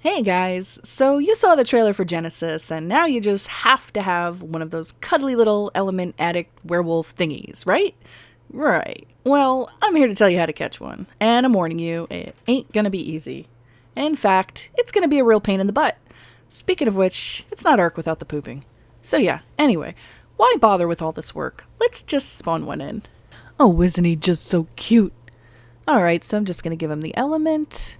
Hey guys, so you saw the trailer for Genesis, and now you just have to have one of those cuddly little element addict werewolf thingies, right? Right. Well, I'm here to tell you how to catch one, and I'm warning you, it ain't gonna be easy. In fact, it's gonna be a real pain in the butt. Speaking of which, it's not Ark without the pooping. So yeah, anyway, why bother with all this work? Let's just spawn one in. Oh, isn't he just so cute? Alright, so I'm just gonna give him the element.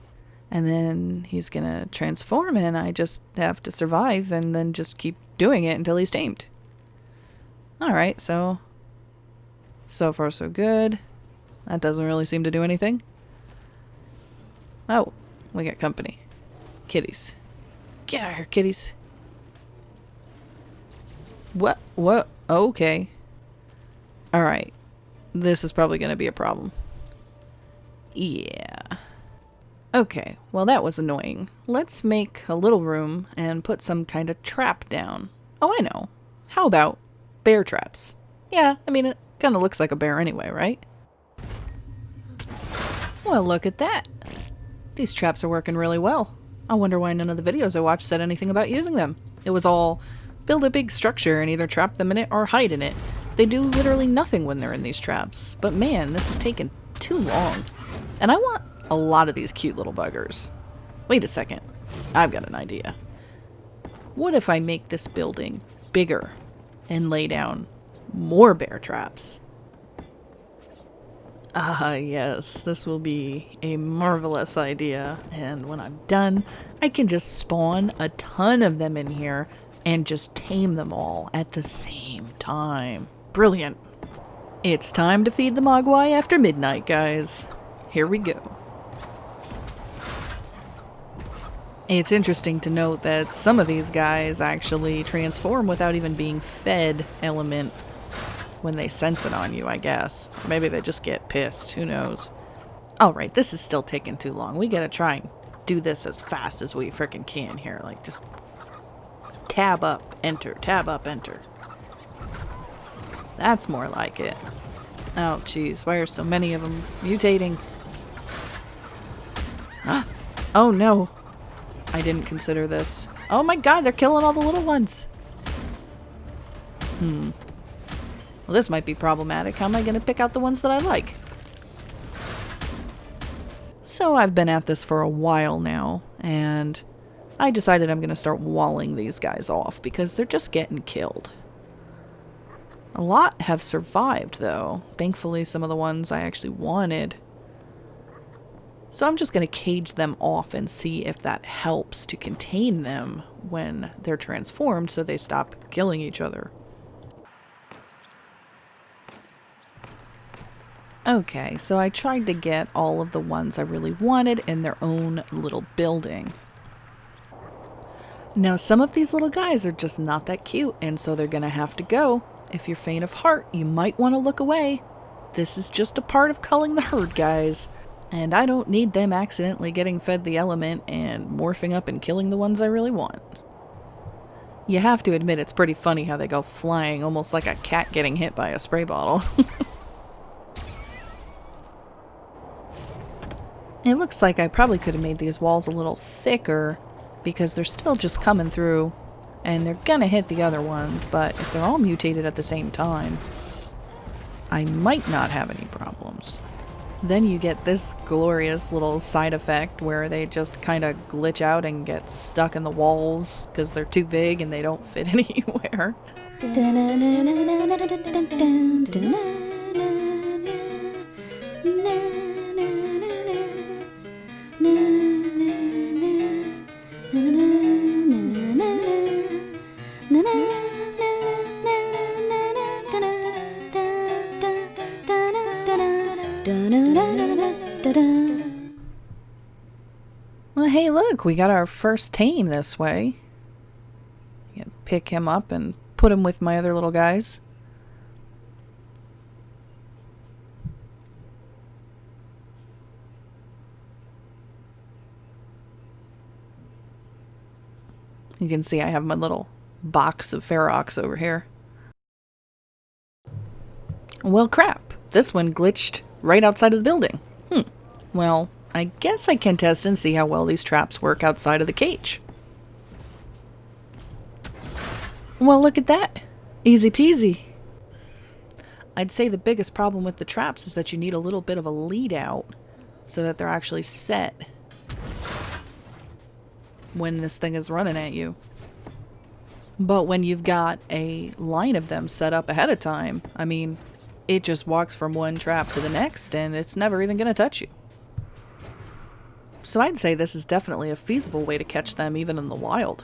And then he's gonna transform, and I just have to survive and then just keep doing it until he's tamed. Alright, so far so good. That doesn't really seem to do anything. Oh, we got company. Kitties. Get out of here, kitties. What? What? Okay. Alright. This is probably gonna be a problem. Yeah. Okay, well that was annoying. Let's make a little room and put some kind of trap down. Oh, I know. How about bear traps? Yeah, I mean, it kind of looks like a bear anyway, right? Well, look at that. These traps are working really well. I wonder why none of the videos I watched said anything about using them. It was all build a big structure and either trap them in it or hide in it. They do literally nothing when they're in these traps. But man, this has taken too long. And I want a lot of these cute little buggers. Wait a second. I've got an idea. What if I make this building bigger and lay down more bear traps? Ah, yes, this will be a marvelous idea. And when I'm done, I can just spawn a ton of them in here and just tame them all at the same time. Brilliant. It's time to feed the Mogwai after midnight, guys. Here we go. It's interesting to note that some of these guys actually transform without even being fed element when they sense it on you, I guess. Maybe they just get pissed, who knows. Alright, this is still taking too long. We gotta try and do this as fast as we frickin' can here. Like, just tab up, enter, tab up, enter. That's more like it. Oh, jeez, why are so many of them mutating? Oh no. I didn't consider this. Oh my god, they're killing all the little ones. Well, this might be problematic. How am I going to pick out the ones that I like? So I've been at this for a while now, and I decided I'm going to start walling these guys off because they're just getting killed. A lot have survived, though. Thankfully, some of the ones I actually wanted. So I'm just going to cage them off and see if that helps to contain them when they're transformed so they stop killing each other. Okay, so I tried to get all of the ones I really wanted in their own little building. Now some of these little guys are just not that cute, and so they're going to have to go. If you're faint of heart, you might want to look away. This is just a part of culling the herd, guys. And I don't need them accidentally getting fed the element and morphing up and killing the ones I really want. You have to admit it's pretty funny how they go flying almost like a cat getting hit by a spray bottle. It looks like I probably could have made these walls a little thicker because they're still just coming through and they're gonna hit the other ones, but if they're all mutated at the same time, I might not have any problems. Then you get this glorious little side effect where they just kind of glitch out and get stuck in the walls because they're too big and they don't fit anywhere. Well, hey, look, we got our first tame this way. You can pick him up and put him with my other little guys. You can see I have my little box of Ferox over here. Well, crap. This one glitched right outside of the building. Well, I guess I can test and see how well these traps work outside of the cage. Well, look at that. Easy peasy. I'd say the biggest problem with the traps is that you need a little bit of a lead out so that they're actually set when this thing is running at you. But when you've got a line of them set up ahead of time, I mean, it just walks from one trap to the next and it's never even going to touch you. So I'd say this is definitely a feasible way to catch them even in the wild.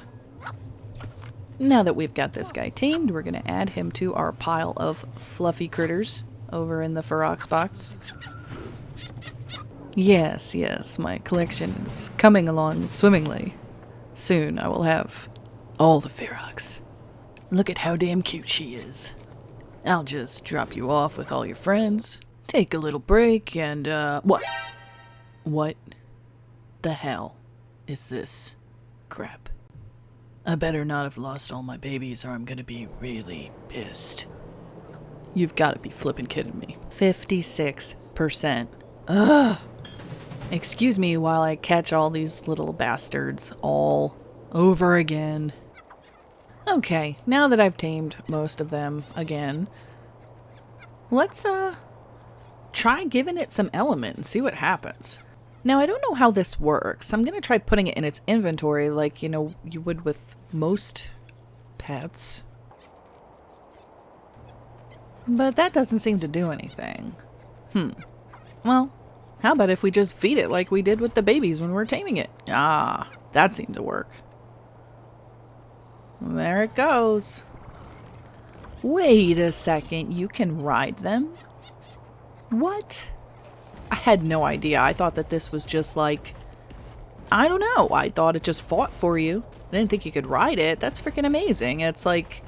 Now that we've got this guy tamed, we're going to add him to our pile of fluffy critters over in the Ferox box. Yes, yes, my collection is coming along swimmingly. Soon I will have all the Ferox. Look at how damn cute she is. I'll just drop you off with all your friends, take a little break, and, what? What the hell is this crap? I better not have lost all my babies or I'm gonna be really pissed. You've gotta be flippin' kidding me. 56%. Ugh! Excuse me while I catch all these little bastards all over again. Okay, now that I've tamed most of them again, let's, try giving it some element and see what happens. Now, I don't know how this works. I'm going to try putting it in its inventory like, you know, you would with most pets. But that doesn't seem to do anything. Well, how about if we just feed it like we did with the babies when we're taming it? Ah, that seemed to work. There it goes. Wait a second, you can ride them? What? I had no idea. I thought that this was just like, I don't know. I thought it just fought for you. I didn't think you could ride it. That's freaking amazing. It's like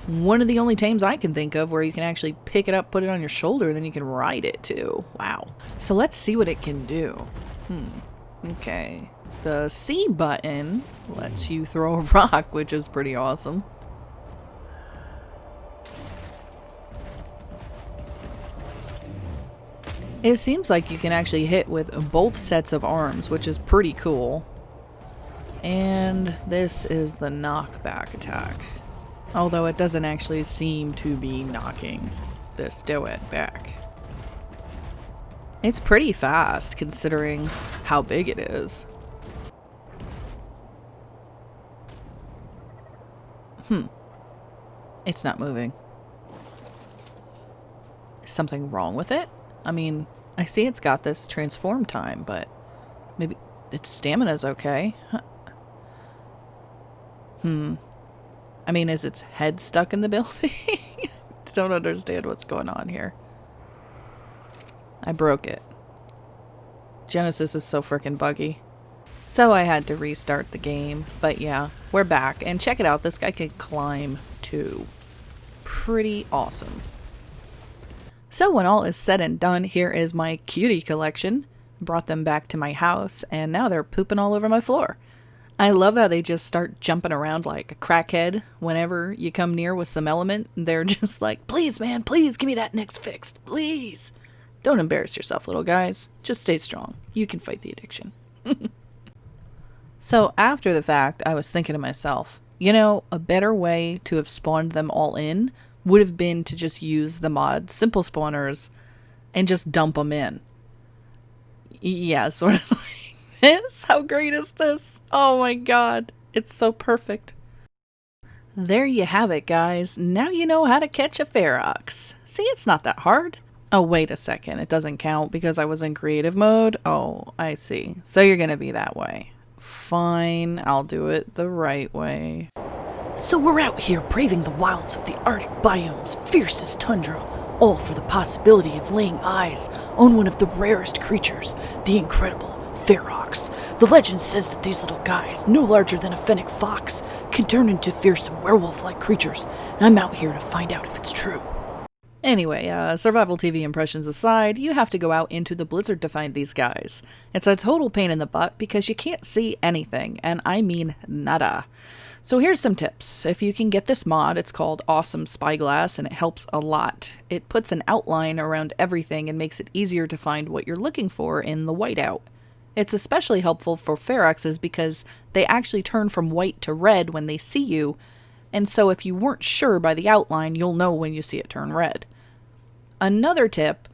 one of the only tames I can think of where you can actually pick it up, put it on your shoulder, and then you can ride it too. Wow. So let's see what it can do. Okay. The C button lets you throw a rock, which is pretty awesome. It seems like you can actually hit with both sets of arms, which is pretty cool. And this is the knockback attack. Although it doesn't actually seem to be knocking this duet back. It's pretty fast considering how big it is. It's not moving. Is something wrong with it? I mean, I see it's got this transform time, but maybe its stamina's okay. Huh. I mean, is its head stuck in the building? Don't understand what's going on here. I broke it. Genesis is so freaking buggy. So I had to restart the game. But yeah, we're back. And check it out. This guy can climb too. Pretty awesome. So when all is said and done, here is my cutie collection. Brought them back to my house, and now they're pooping all over my floor. I love how they just start jumping around like a crackhead whenever you come near with some element. They're just like, please, man, please give me that next fixed, please. Don't embarrass yourself, little guys. Just stay strong. You can fight the addiction. So after the fact, I was thinking to myself, you know, a better way to have spawned them all in would have been to just use the mod simple spawners and just dump them in. Yeah, sort of like this. How great is this? Oh my god. It's so perfect. There you have it, guys. Now you know how to catch a Ferox. See, it's not that hard. Oh, wait a second. It doesn't count because I was in creative mode? Oh, I see. So you're gonna be that way. Fine, I'll do it the right way. So we're out here braving the wilds of the Arctic biome's fiercest tundra, all for the possibility of laying eyes on one of the rarest creatures, the incredible Ferox. The legend says that these little guys, no larger than a fennec fox, can turn into fearsome werewolf-like creatures, and I'm out here to find out if it's true. Anyway, survival TV impressions aside, you have to go out into the blizzard to find these guys. It's a total pain in the butt because you can't see anything, and I mean nada. So here's some tips. If you can get this mod, it's called Awesome Spyglass, and it helps a lot. It puts an outline around everything and makes it easier to find what you're looking for in the whiteout. It's especially helpful for Feroxes because they actually turn from white to red when they see you, and so if you weren't sure by the outline, you'll know when you see it turn red. Another tip,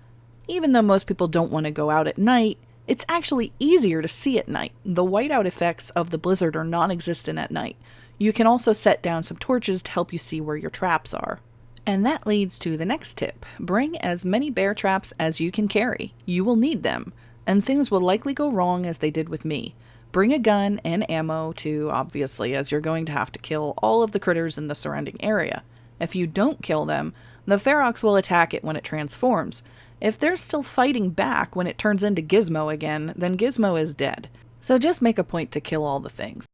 even though most people don't want to go out at night, it's actually easier to see at night. The whiteout effects of the blizzard are non-existent at night. You can also set down some torches to help you see where your traps are. And that leads to the next tip. Bring as many bear traps as you can carry. You will need them, and things will likely go wrong as they did with me. Bring a gun and ammo too, obviously, as you're going to have to kill all of the critters in the surrounding area. If you don't kill them, the Ferox will attack it when it transforms. If they're still fighting back when it turns into Gizmo again, then Gizmo is dead. So just make a point to kill all the things.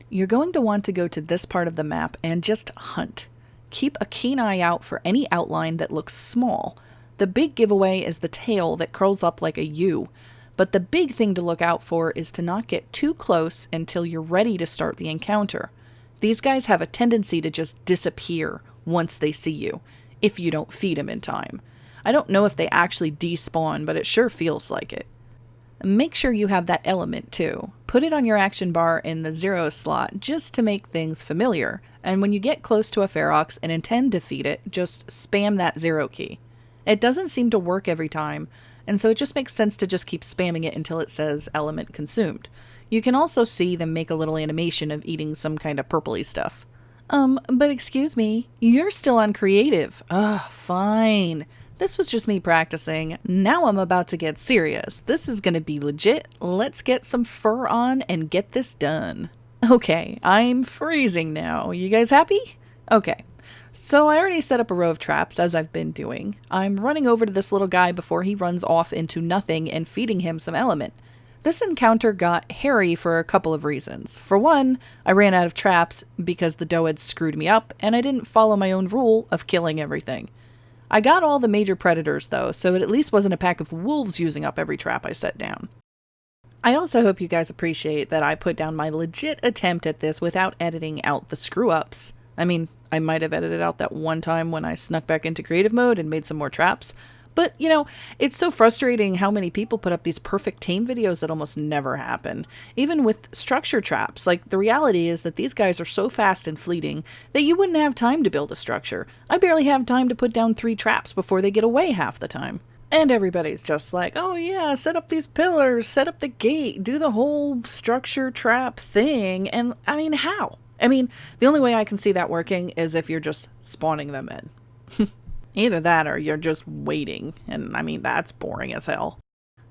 You're going to want to go to this part of the map and just hunt. Keep a keen eye out for any outline that looks small. The big giveaway is the tail that curls up like a U. But the big thing to look out for is to not get too close until you're ready to start the encounter. These guys have a tendency to just disappear once they see you, if you don't feed them in time. I don't know if they actually despawn, but it sure feels like it. Make sure you have that element too. Put it on your action bar in the 0 slot just to make things familiar, and when you get close to a Ferox and intend to feed it, just spam that 0 key. It doesn't seem to work every time, and so it just makes sense to just keep spamming it until it says element consumed. You can also see them make a little animation of eating some kind of purpley stuff. But excuse me, you're still on creative. Ugh, fine. This was just me practicing. Now I'm about to get serious. This is gonna be legit. Let's get some fur on and get this done. Okay, I'm freezing now. You guys happy? Okay. So I already set up a row of traps, as I've been doing. I'm running over to this little guy before he runs off into nothing and feeding him some element. This encounter got hairy for a couple of reasons. For one, I ran out of traps because the doe had screwed me up, and I didn't follow my own rule of killing everything. I got all the major predators though, so it at least wasn't a pack of wolves using up every trap I set down. I also hope you guys appreciate that I put down my legit attempt at this without editing out the screw-ups. I mean, I might have edited out that one time when I snuck back into creative mode and made some more traps, but, you know, it's so frustrating how many people put up these perfect tame videos that almost never happen. Even with structure traps, like, the reality is that these guys are so fast and fleeting that you wouldn't have time to build a structure. I barely have time to put down 3 traps before they get away half the time. And everybody's just like, oh yeah, set up these pillars, set up the gate, do the whole structure trap thing, and, I mean, how? I mean, the only way I can see that working is if you're just spawning them in. Either that or you're just waiting, and I mean, that's boring as hell.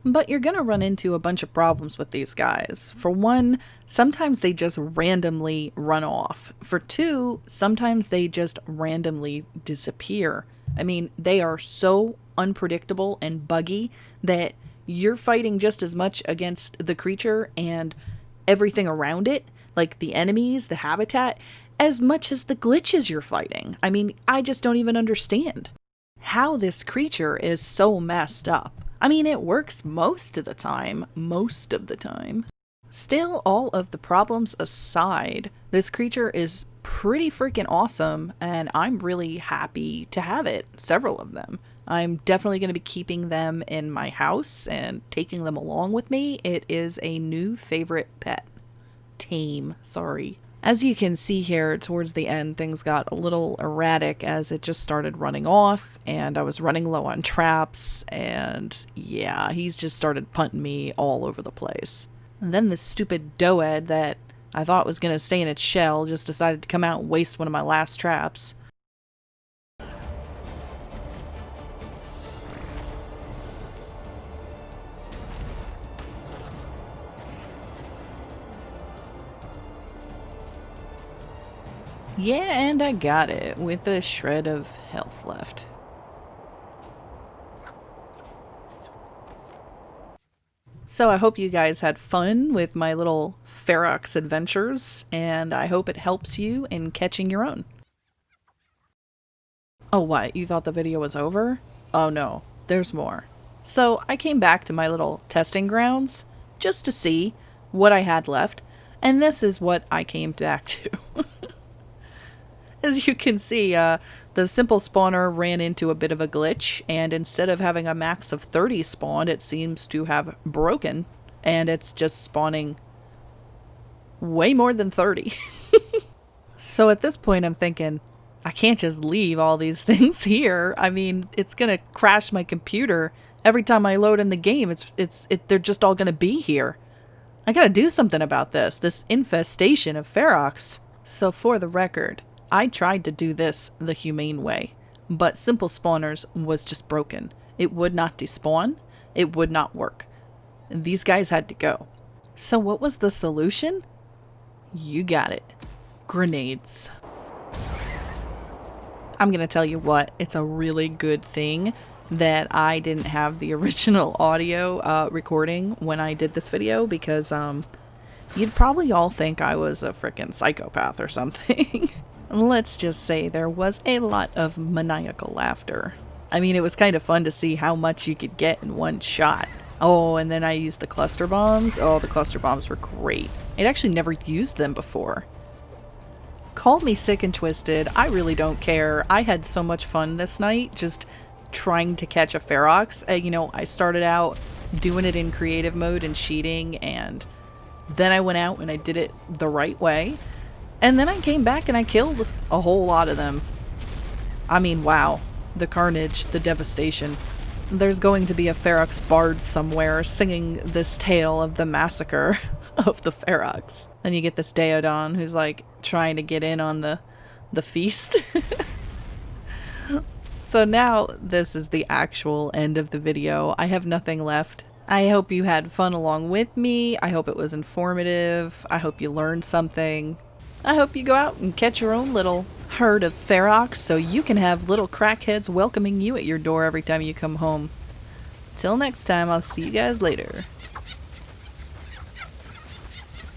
But you're gonna run into a bunch of problems with these guys. For one, sometimes they just randomly run off. For two, sometimes they just randomly disappear. I mean, they are so unpredictable and buggy that you're fighting just as much against the creature and everything around it, like the enemies, the habitat, as much as the glitches you're fighting. I mean, I just don't even understand how this creature is so messed up. I mean, it works most of the time. Still, all of the problems aside, this creature is pretty freaking awesome, and I'm really happy to have it, several of them. I'm definitely going to be keeping them in my house and taking them along with me. It is a new favorite pet. Tame, sorry. As you can see here, towards the end, things got a little erratic as it just started running off, and I was running low on traps, and yeah, he's just started punting me all over the place. And then this stupid doed that I thought was going to stay in its shell just decided to come out and waste one of my last traps. Yeah, and I got it, with a shred of health left. So I hope you guys had fun with my little Ferox adventures, and I hope it helps you in catching your own. Oh, what? You thought the video was over? Oh no, there's more. So I came back to my little testing grounds just to see what I had left, and this is what I came back to. As you can see, the simple spawner ran into a bit of a glitch, and instead of having a max of 30 spawned, it seems to have broken, and it's just spawning way more than 30. So at this point, I'm thinking, I can't just leave all these things here. I mean, it's gonna crash my computer every time I load in the game. They're just all gonna be here. I gotta do something about this infestation of Ferox. So for the record, I tried to do this the humane way, but simple spawners was just broken. It would not despawn. It would not work. These guys had to go. So what was the solution? You got it. Grenades. I'm gonna tell you what, it's a really good thing that I didn't have the original audio recording when I did this video, because you'd probably all think I was a freaking psychopath or something. Let's just say there was a lot of maniacal laughter. I mean, it was kind of fun to see how much you could get in one shot. Oh, and then I used the cluster bombs. Oh, the cluster bombs were great. I'd actually never used them before. Call me sick and twisted. I really don't care. I had so much fun this night just trying to catch a Ferox. You know, I started out doing it in creative mode and cheating, and then I went out and I did it the right way. And then I came back and I killed a whole lot of them. I mean, wow. The carnage, the devastation. There's going to be a Ferox bard somewhere singing this tale of the massacre of the Ferox. Then you get this Deodon who's like trying to get in on the feast. So now this is the actual end of the video. I have nothing left. I hope you had fun along with me. I hope it was informative. I hope you learned something. I hope you go out and catch your own little herd of Ferox so you can have little crackheads welcoming you at your door every time you come home. Till next time, I'll see you guys later.